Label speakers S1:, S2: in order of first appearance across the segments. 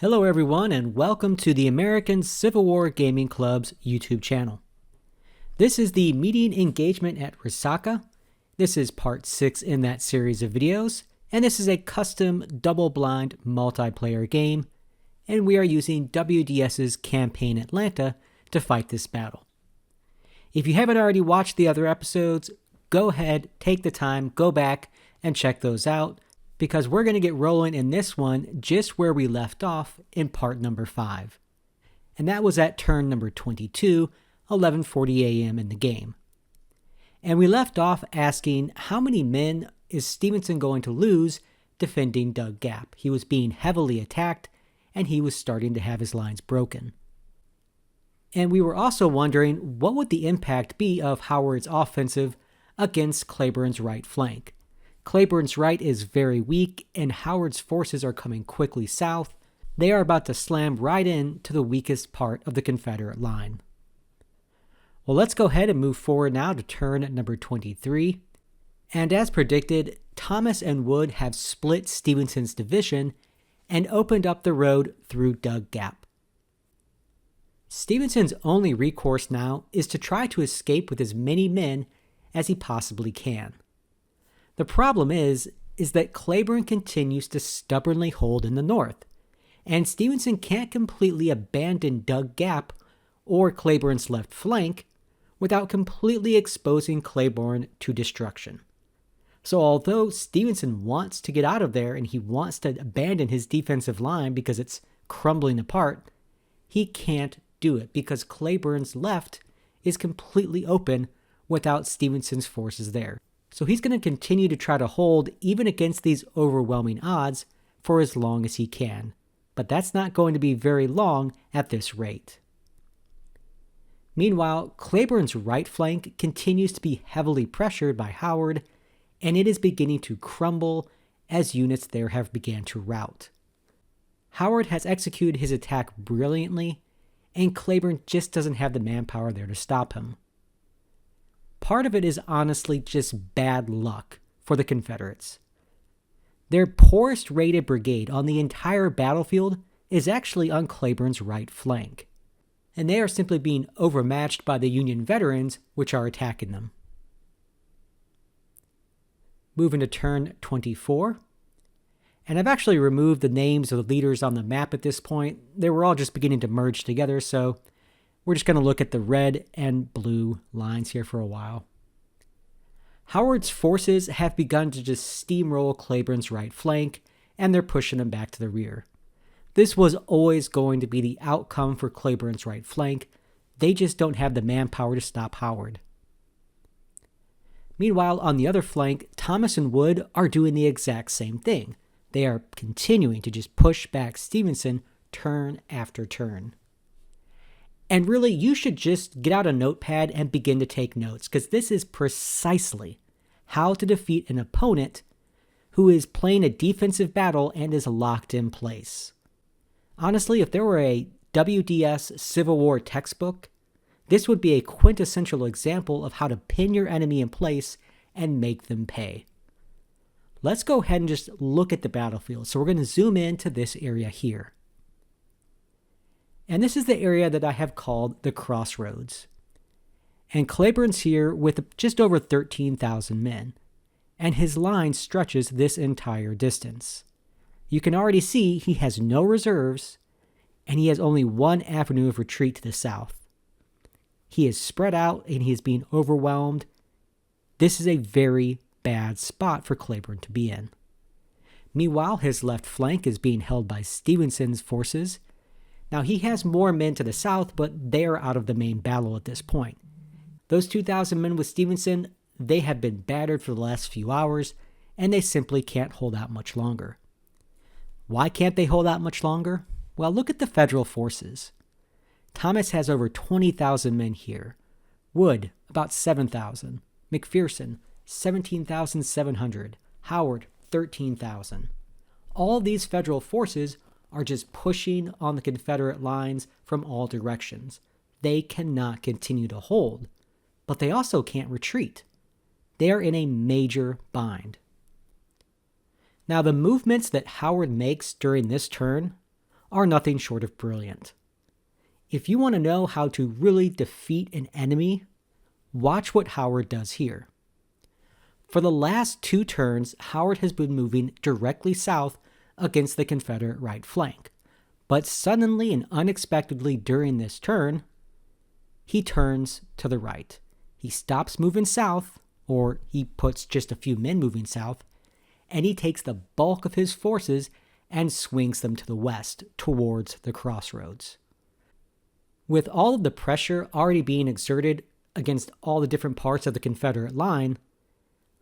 S1: Hello everyone and welcome to the American Civil War Gaming Club's YouTube channel. This is the meeting engagement at Resaca. This is part 6 in that series of videos, and this is a custom double-blind multiplayer game, and we are using WDS's Campaign Atlanta to fight this battle. If you haven't already watched the other episodes, go ahead, take the time, go back and check those out, because we're going to get rolling in this one just where we left off in part number 5. And that was at turn number 22, 11:40 a.m. in the game. And we left off asking how many men is Stevenson going to lose defending Dug Gap. He was being heavily attacked and he was starting to have his lines broken. And we were also wondering what would the impact be of Howard's offensive against Claiborne's right flank. Claiborne's right is very weak, and Howard's forces are coming quickly south. They are about to slam right in to the weakest part of the Confederate line. Well, let's go ahead and move forward now to turn number 23. And as predicted, Thomas and Wood have split Stevenson's division and opened up the road through Dug Gap. Stevenson's only recourse now is to try to escape with as many men as he possibly can. The problem is that Claiborne continues to stubbornly hold in the north, and Stevenson can't completely abandon Dug Gap or Claiborne's left flank without completely exposing Claiborne to destruction. So although Stevenson wants to get out of there and he wants to abandon his defensive line because it's crumbling apart, he can't do it because Claiborne's left is completely open without Stevenson's forces there. So he's going to continue to try to hold even against these overwhelming odds for as long as he can. But that's not going to be very long at this rate. Meanwhile, Claiborne's right flank continues to be heavily pressured by Howard, and it is beginning to crumble as units there have begun to rout. Howard has executed his attack brilliantly, and Claiborne just doesn't have the manpower there to stop him. Part of it is honestly just bad luck for the Confederates. Their poorest rated brigade on the entire battlefield is actually on Claiborne's right flank, and they are simply being overmatched by the Union veterans which are attacking them. Moving to turn 24, and I've actually removed the names of the leaders on the map at this point. They were all just beginning to merge together, so we're just going to look at the red and blue lines here for a while. Howard's forces have begun to just steamroll Claiborne's right flank, and they're pushing him back to the rear. This was always going to be the outcome for Claiborne's right flank. They just don't have the manpower to stop Howard. Meanwhile, on the other flank, Thomas and Wood are doing the exact same thing. They are continuing to just push back Stevenson turn after turn. And really, you should just get out a notepad and begin to take notes, because this is precisely how to defeat an opponent who is playing a defensive battle and is locked in place. Honestly, if there were a WDS Civil War textbook, this would be a quintessential example of how to pin your enemy in place and make them pay. Let's go ahead and just look at the battlefield. So we're going to zoom into this area here. And this is the area that I have called the Crossroads. And Claiborne's here with just over 13,000 men, and his line stretches this entire distance. You can already see he has no reserves, and he has only one avenue of retreat to the south. He is spread out and he is being overwhelmed. This is a very bad spot for Claiborne to be in. Meanwhile, his left flank is being held by Stevenson's forces. Now, he has more men to the south, but they are out of the main battle at this point. Those 2,000 men with Stevenson, they have been battered for the last few hours, and they simply can't hold out much longer. Why can't they hold out much longer? Well, look at the Federal forces. Thomas has over 20,000 men here. Wood, about 7,000. McPherson, 17,700. Howard, 13,000. All these Federal forces are just pushing on the Confederate lines from all directions. They cannot continue to hold, but they also can't retreat. They are in a major bind. Now, the movements that Howard makes during this turn are nothing short of brilliant. If you want to know how to really defeat an enemy, watch what Howard does here. For the last 2 turns, Howard has been moving directly south against the Confederate right flank. But suddenly and unexpectedly during this turn, he turns to the right. He stops moving south, or he puts just a few men moving south, and he takes the bulk of his forces and swings them to the west towards the crossroads. With all of the pressure already being exerted against all the different parts of the Confederate line,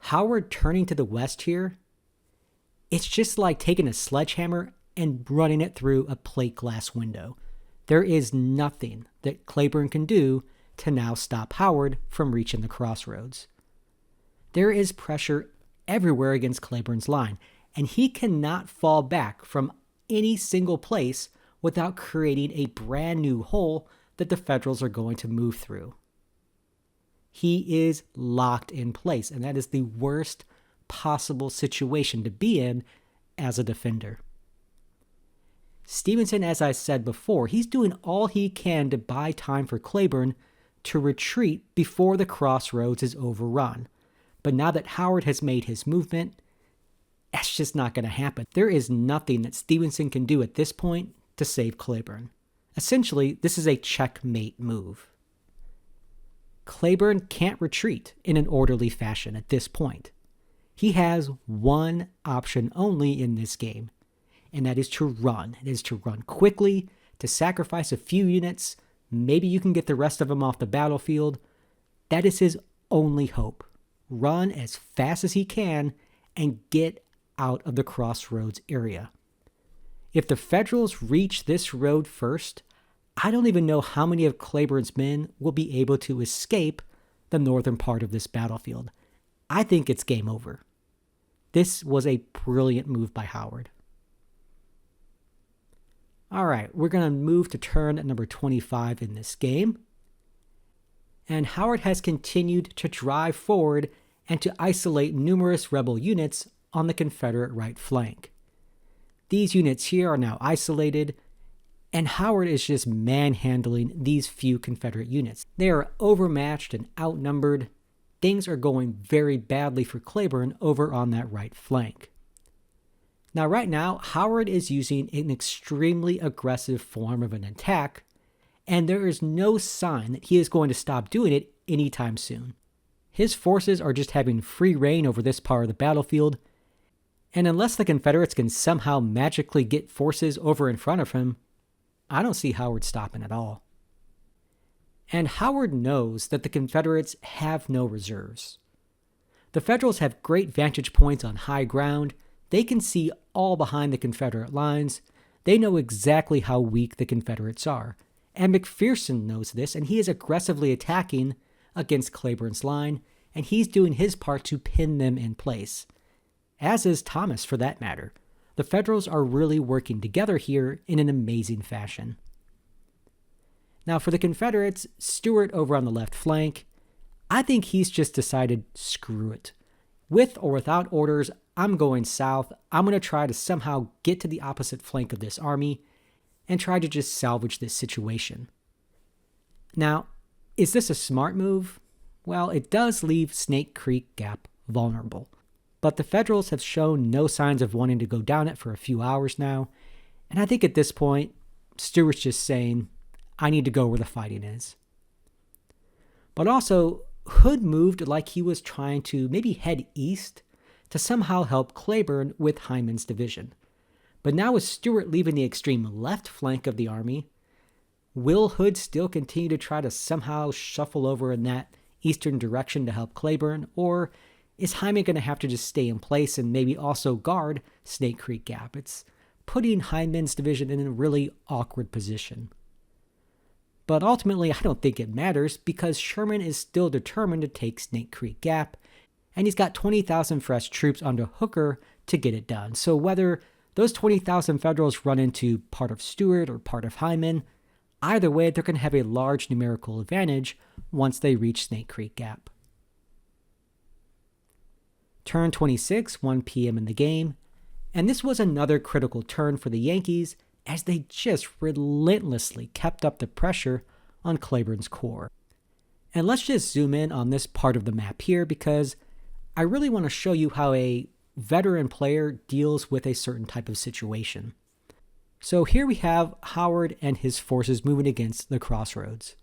S1: Howard turning to the west here, it's just like taking a sledgehammer and running it through a plate glass window. There is nothing that Cleburne can do to now stop Howard from reaching the crossroads. There is pressure everywhere against Cleburne's line, and he cannot fall back from any single place without creating a brand new hole that the Federals are going to move through. He is locked in place, and that is the worst possible situation to be in as a defender. Stevenson, as I said before, he's doing all he can to buy time for Cleburne to retreat before the crossroads is overrun. But now that Howard has made his movement, that's just not going to happen. There is nothing that Stevenson can do at this point to save Cleburne. Essentially, this is a checkmate move. Cleburne can't retreat in an orderly fashion at this point. He has one option only in this game, and that is to run. It is to run quickly, to sacrifice a few units. Maybe you can get the rest of them off the battlefield. That is his only hope. Run as fast as he can and get out of the crossroads area. If the Federals reach this road first, I don't even know how many of Cleburne's men will be able to escape the northern part of this battlefield. I think it's game over. This was a brilliant move by Howard. All right, we're going to move to turn number 25 in this game. And Howard has continued to drive forward and to isolate numerous rebel units on the Confederate right flank. These units here are now isolated, and Howard is just manhandling these few Confederate units. They are overmatched and outnumbered. Things are going very badly for Cleburne over on that right flank. Now, right now, Howard is using an extremely aggressive form of an attack, and there is no sign that he is going to stop doing it anytime soon. His forces are just having free reign over this part of the battlefield, and unless the Confederates can somehow magically get forces over in front of him, I don't see Howard stopping at all. And Howard knows that the Confederates have no reserves. The Federals have great vantage points on high ground. They can see all behind the Confederate lines. They know exactly how weak the Confederates are. And McPherson knows this, and he is aggressively attacking against Cleburne's line, and he's doing his part to pin them in place. As is Thomas, for that matter. The Federals are really working together here in an amazing fashion. Now for the Confederates, Stuart over on the left flank, I think he's just decided, screw it. With or without orders, I'm going south. I'm going to try to somehow get to the opposite flank of this army and try to just salvage this situation. Now, is this a smart move? Well, it does leave Snake Creek Gap vulnerable. But the Federals have shown no signs of wanting to go down it for a few hours now, and I think at this point, Stuart's just saying, I need to go where the fighting is. But also, Hood moved like he was trying to maybe head east to somehow help Cleburne with Hyman's division. But now with Stuart leaving the extreme left flank of the army, will Hood still continue to try to somehow shuffle over in that eastern direction to help Cleburne, or is Hyman going to have to just stay in place and maybe also guard Snake Creek Gap? It's putting Hyman's division in a really awkward position. But ultimately, I don't think it matters because Sherman is still determined to take Snake Creek Gap, and he's got 20,000 fresh troops under Hooker to get it done. So whether those 20,000 Federals run into part of Stuart or part of Hyman, either way, they're going to have a large numerical advantage once they reach Snake Creek Gap. Turn 26, 1 p.m. in the game, and this was another critical turn for the Yankees, as they just relentlessly kept up the pressure on Claiborne's corps. And let's just zoom in on this part of the map here because I really want to show you how a veteran player deals with a certain type of situation. So here we have Howard and his forces moving against the crossroads.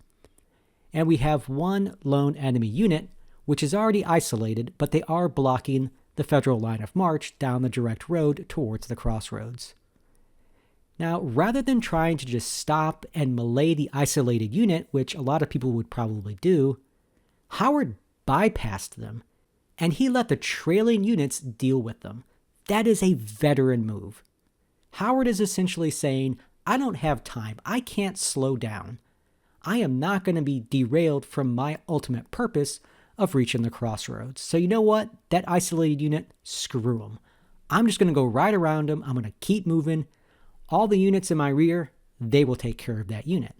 S1: And we have one lone enemy unit, which is already isolated, but they are blocking the Federal line of march down the direct road towards the crossroads. Now, rather than trying to just stop and melee the isolated unit, which a lot of people would probably do, Howard bypassed them, and he let the trailing units deal with them. That is a veteran move. Howard is essentially saying, I don't have time. I can't slow down. I am not going to be derailed from my ultimate purpose of reaching the crossroads. So you know what? That isolated unit, screw them. I'm just going to go right around them. I'm going to keep moving. All the units in my rear, they will take care of that unit.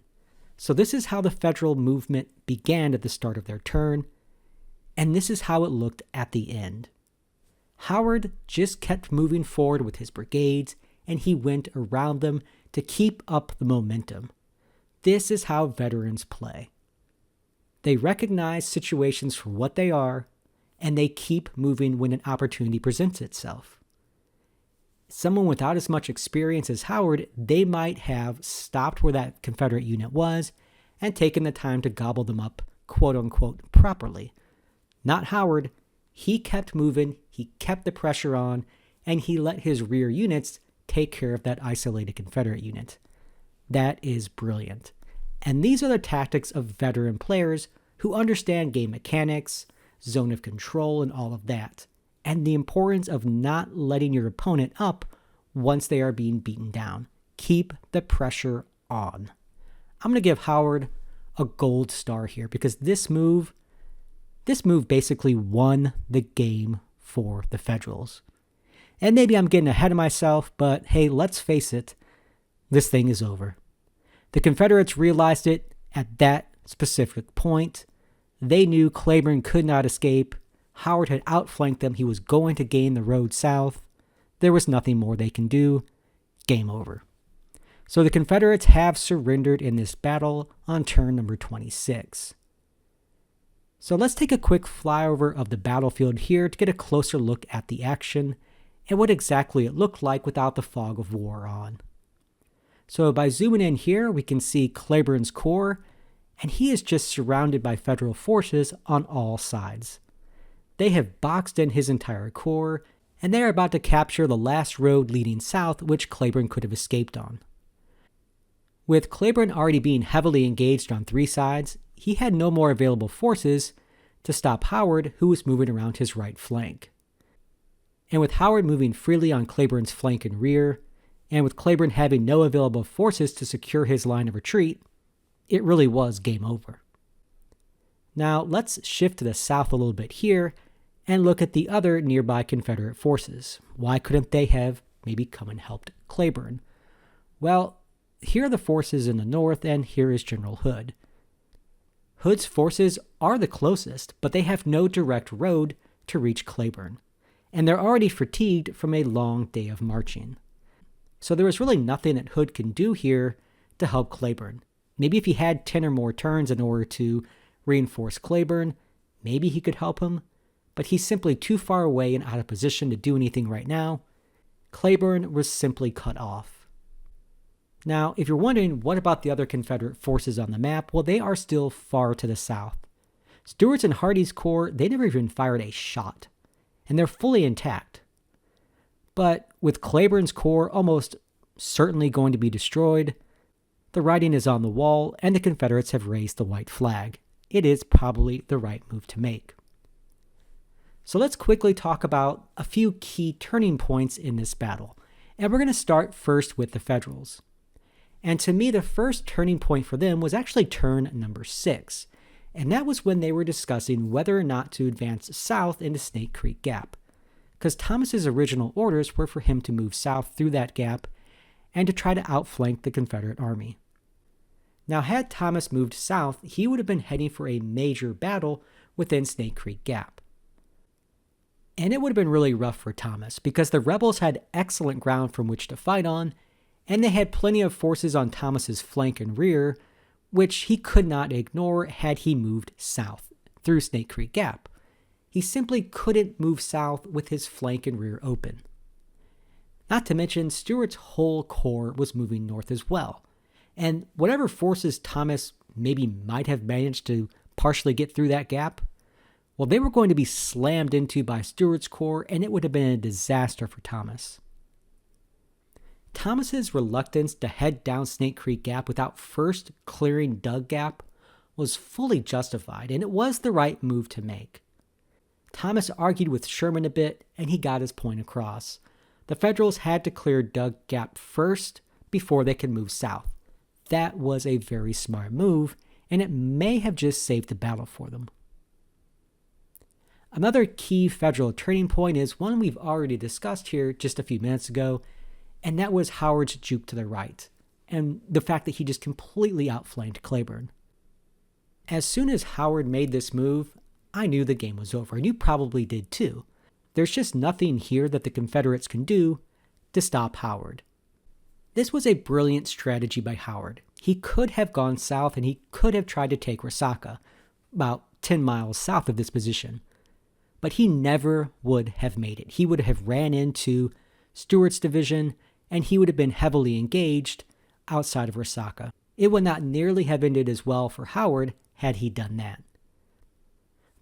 S1: So this is how the Federal movement began at the start of their turn, and this is how it looked at the end. Howard just kept moving forward with his brigades, and he went around them to keep up the momentum. This is how veterans play. They recognize situations for what they are, and they keep moving when an opportunity presents itself. Someone without as much experience as Howard, they might have stopped where that Confederate unit was and taken the time to gobble them up, quote-unquote, properly. Not Howard. He kept moving, he kept the pressure on, and he let his rear units take care of that isolated Confederate unit. That is brilliant. And these are the tactics of veteran players who understand game mechanics, zone of control, and all of that, and the importance of not letting your opponent up once they are being beaten down. Keep the pressure on. I'm going to give Howard a gold star here because this move basically won the game for the Federals. And maybe I'm getting ahead of myself, but hey, let's face it, this thing is over. The Confederates realized it at that specific point. They knew Claiborne could not escape. Howard had outflanked them. He was going to gain the road south. There was nothing more they can do. Game over. So the Confederates have surrendered in this battle on turn number 26. So let's take a quick flyover of the battlefield here to get a closer look at the action and what exactly it looked like without the fog of war on. So by zooming in here, we can see Claiborne's corps, and he is just surrounded by Federal forces on all sides. They have boxed in his entire corps, and they are about to capture the last road leading south, which Claiborne could have escaped on. With Claiborne already being heavily engaged on three sides, he had no more available forces to stop Howard, who was moving around his right flank. And with Howard moving freely on Claiborne's flank and rear, and with Claiborne having no available forces to secure his line of retreat, it really was game over. Now let's shift to the south a little bit here and look at the other nearby Confederate forces. Why couldn't they have maybe come and helped Claiborne? Well, here are the forces in the north, and here is General Hood. Hood's forces are the closest, but they have no direct road to reach Claiborne, and they're already fatigued from a long day of marching. So there was really nothing that Hood can do here to help Claiborne. Maybe if he had 10 or more turns in order to reinforce Claiborne, maybe he could help him, but he's simply too far away and out of position to do anything right now. Claiborne was simply cut off. Now, if you're wondering what about the other Confederate forces on the map, well, they are still far to the south. Stewart's and Hardee's corps, they never even fired a shot, and they're fully intact. But with Claiborne's corps almost certainly going to be destroyed, the writing is on the wall, and the Confederates have raised the white flag. It is probably the right move to make. So let's quickly talk about a few key turning points in this battle. And we're going to start first with the Federals. And to me, the first turning point for them was actually turn number 6. And that was when they were discussing whether or not to advance south into Snake Creek Gap. Because Thomas's original orders were for him to move south through that gap and to try to outflank the Confederate army. Now, had Thomas moved south, he would have been heading for a major battle within Snake Creek Gap. And it would have been really rough for Thomas because the rebels had excellent ground from which to fight on, and they had plenty of forces on Thomas's flank and rear, which he could not ignore had he moved south through Snake Creek Gap. He simply couldn't move south with his flank and rear open. Not to mention, Stuart's whole corps was moving north as well, and whatever forces Thomas maybe might have managed to partially get through that gap, well, they were going to be slammed into by Stuart's corps, and it would have been a disaster for Thomas. Thomas's reluctance to head down Snake Creek Gap without first clearing Doug Gap was fully justified, and it was the right move to make. Thomas argued with Sherman a bit, and he got his point across. The Federals had to clear Doug Gap first before they could move south. That was a very smart move, and it may have just saved the battle for them. Another key Federal turning point is one we've already discussed here just a few minutes ago, and that was Howard's juke to the right, and the fact that he just completely outflanked Cleburne. As soon as Howard made this move, I knew the game was over, and you probably did too. There's just nothing here that the Confederates can do to stop Howard. This was a brilliant strategy by Howard. He could have gone south and he could have tried to take Resaca, about 10 miles south of this position. But he never would have made it. He would have ran into Stuart's division and he would have been heavily engaged outside of Resaca. It would not nearly have ended as well for Howard had he done that.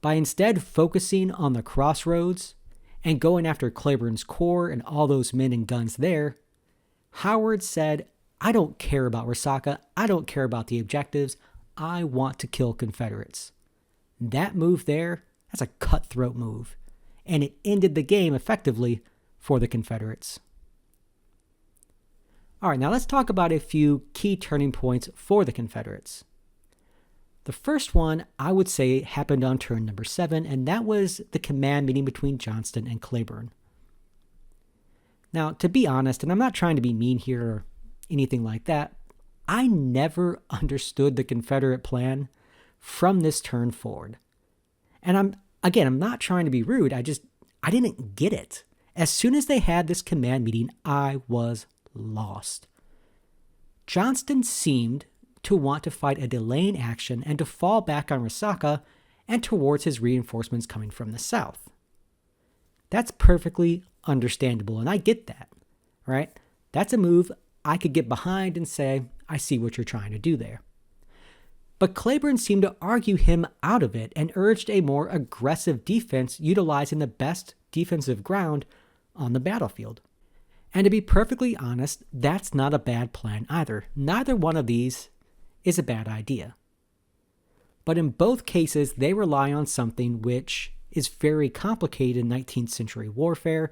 S1: By instead focusing on the crossroads and going after Cleburne's corps and all those men and guns there, Howard said, I don't care about Resaca, I don't care about the objectives, I want to kill Confederates. That move there, that's a cutthroat move, and it ended the game effectively for the Confederates. All right, now let's talk about a few key turning points for the Confederates. The first one, I would say, happened on turn number 7, and that was the command meeting between Johnston and Cleburne. Now, to be honest, and I'm not trying to be mean here or anything like that, I never understood the Confederate plan from this turn forward. And I'm not trying to be rude, I didn't get it. As soon as they had this command meeting, I was lost. Johnston seemed to want to fight a delaying action and to fall back on Resaca and towards his reinforcements coming from the south. That's perfectly understandable, and I get that, right? That's a move I could get behind and say, I see what you're trying to do there. But Cleburne seemed to argue him out of it and urged a more aggressive defense utilizing the best defensive ground on the battlefield. And to be perfectly honest, that's not a bad plan either. Neither one of these is a bad idea. But in both cases, they rely on something which is very complicated in 19th century warfare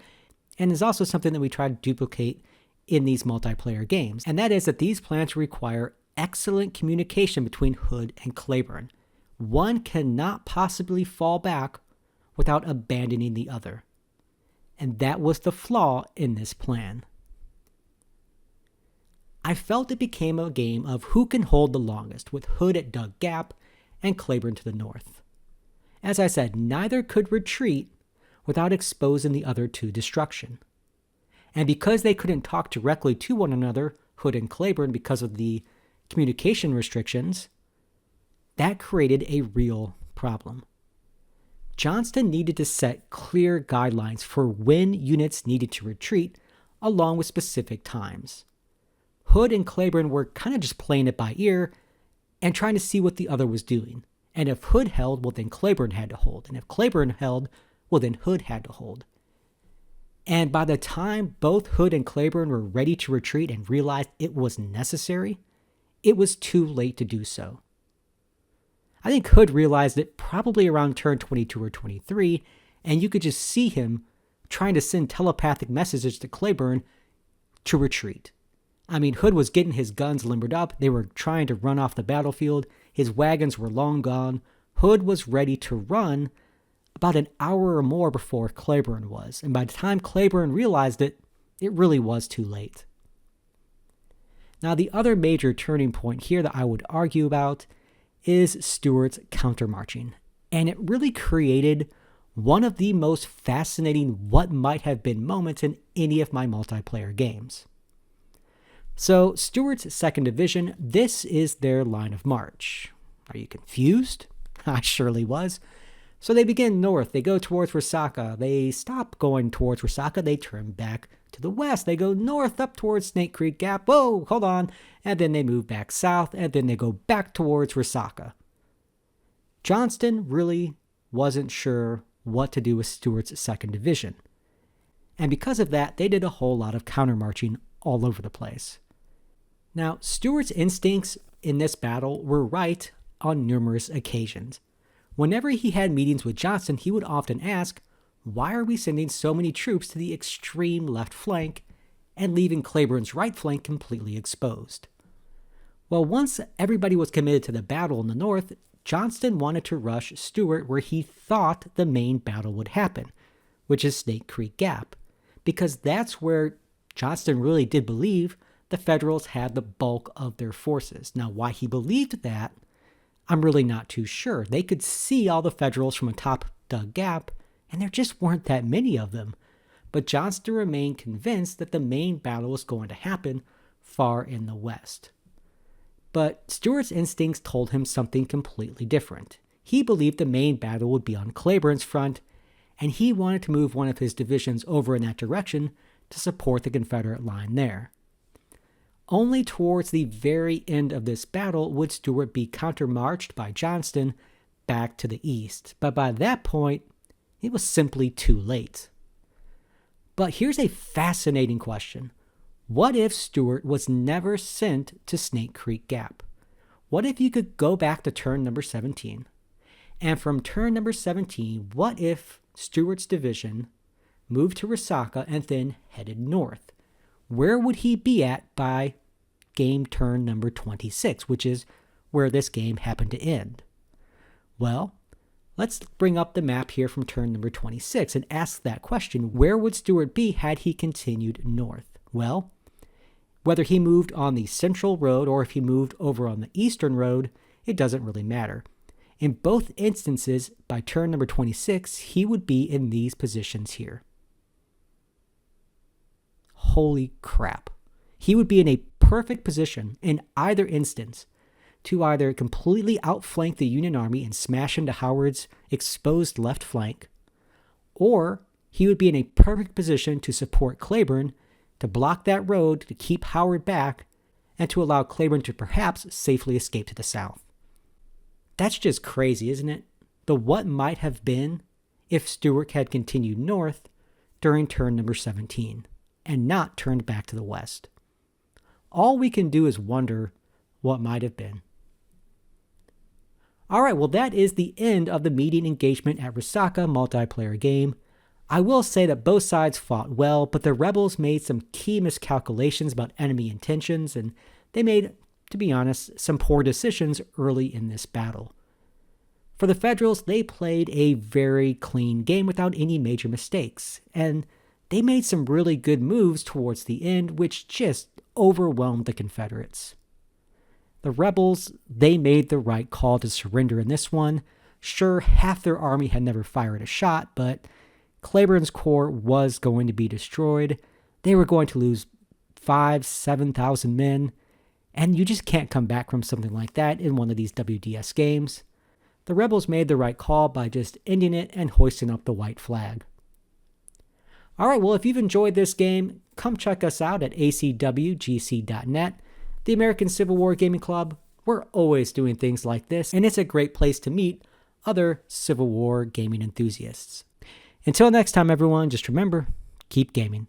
S1: and is also something that we try to duplicate in these multiplayer games. And that is that these plans require excellent communication between Hood and Cleburne. One cannot possibly fall back without abandoning the other. And that was the flaw in this plan. I felt it became a game of who can hold the longest, with Hood at Doug Gap and Cleburne to the north. As I said, neither could retreat without exposing the other to destruction. And because they couldn't talk directly to one another, Hood and Cleburne, because of the communication restrictions, that created a real problem. Johnston needed to set clear guidelines for when units needed to retreat, along with specific times. Hood and Cleburne were kind of just playing it by ear and trying to see what the other was doing. And if Hood held, well, then Cleburne had to hold. And if Cleburne held, well, then Hood had to hold. And by the time both Hood and Cleburne were ready to retreat and realized it was necessary, it was too late to do so. I think Hood realized it probably around turn 22 or 23, and you could just see him trying to send telepathic messages to Cleburne to retreat. I mean, Hood was getting his guns limbered up. They were trying to run off the battlefield. His wagons were long gone. Hood was ready to run about an hour or more before Cleburne was. And by the time Cleburne realized it, it really was too late. Now, the other major turning point here that I would argue about is Stuart's countermarching. And it really created one of the most fascinating what might have been moments in any of my multiplayer games. So Stuart's 2nd Division, this is their line of march. Are you confused? I surely was. So they begin north, they go towards Resaca, they stop going towards Resaca, they turn back to the west, they go north up towards Snake Creek Gap, whoa, hold on, and then they move back south, and then they go back towards Resaca. Johnston really wasn't sure what to do with Stuart's 2nd Division. And because of that, they did a whole lot of countermarching all over the place. Now, Stuart's instincts in this battle were right on numerous occasions. Whenever he had meetings with Johnston, he would often ask, why are we sending so many troops to the extreme left flank and leaving Claiborne's right flank completely exposed? Well, once everybody was committed to the battle in the north, Johnston wanted to rush Stuart where he thought the main battle would happen, which is Snake Creek Gap, because that's where Johnston really did believe the Federals had the bulk of their forces. Now, why he believed that, I'm really not too sure. They could see all the Federals from atop Dug Gap, and there just weren't that many of them. But Johnston remained convinced that the main battle was going to happen far in the west. But Stuart's instincts told him something completely different. He believed the main battle would be on Claiborne's front, and he wanted to move one of his divisions over in that direction to support the Confederate line there. Only towards the very end of this battle would Stuart be countermarched by Johnston back to the east, but by that point, it was simply too late. But here's a fascinating question. What if Stuart was never sent to Snake Creek Gap? What if you could go back to turn number 17? And from turn number 17, what if Stuart's division moved to Resaca and then headed north? Where would he be at by game turn number 26, which is where this game happened to end? Well, let's bring up the map here from turn number 26 and ask that question. Where would Stuart be had he continued north? Well, whether he moved on the central road or if he moved over on the eastern road, it doesn't really matter. In both instances, by turn number 26, he would be in these positions here. Holy crap. He would be in a perfect position in either instance to either completely outflank the Union Army and smash into Howard's exposed left flank, or he would be in a perfect position to support Claiborne, to block that road, to keep Howard back, and to allow Claiborne to perhaps safely escape to the south. That's just crazy, isn't it? The what might have been if Stuart had continued north during turn number 17 and not turned back to the west. All we can do is wonder what might have been. All right, well, that is the end of the median engagement at Resaca multiplayer game. I will say that both sides fought well, but the rebels made some key miscalculations about enemy intentions, and they made, to be honest, some poor decisions early in this battle. For the Federals, they played a very clean game without any major mistakes, and they made some really good moves towards the end, which just overwhelmed the Confederates. The rebels, they made the right call to surrender in this one. Sure, half their army had never fired a shot, but Claiborne's corps was going to be destroyed. They were going to lose 7,000 men, and you just can't come back from something like that in one of these WDS games. The rebels made the right call by just ending it and hoisting up the white flag. All right, well, if you've enjoyed this game, come check us out at ACWGC.net. The American Civil War Gaming Club, we're always doing things like this, and it's a great place to meet other Civil War gaming enthusiasts. Until next time, everyone, just remember, keep gaming.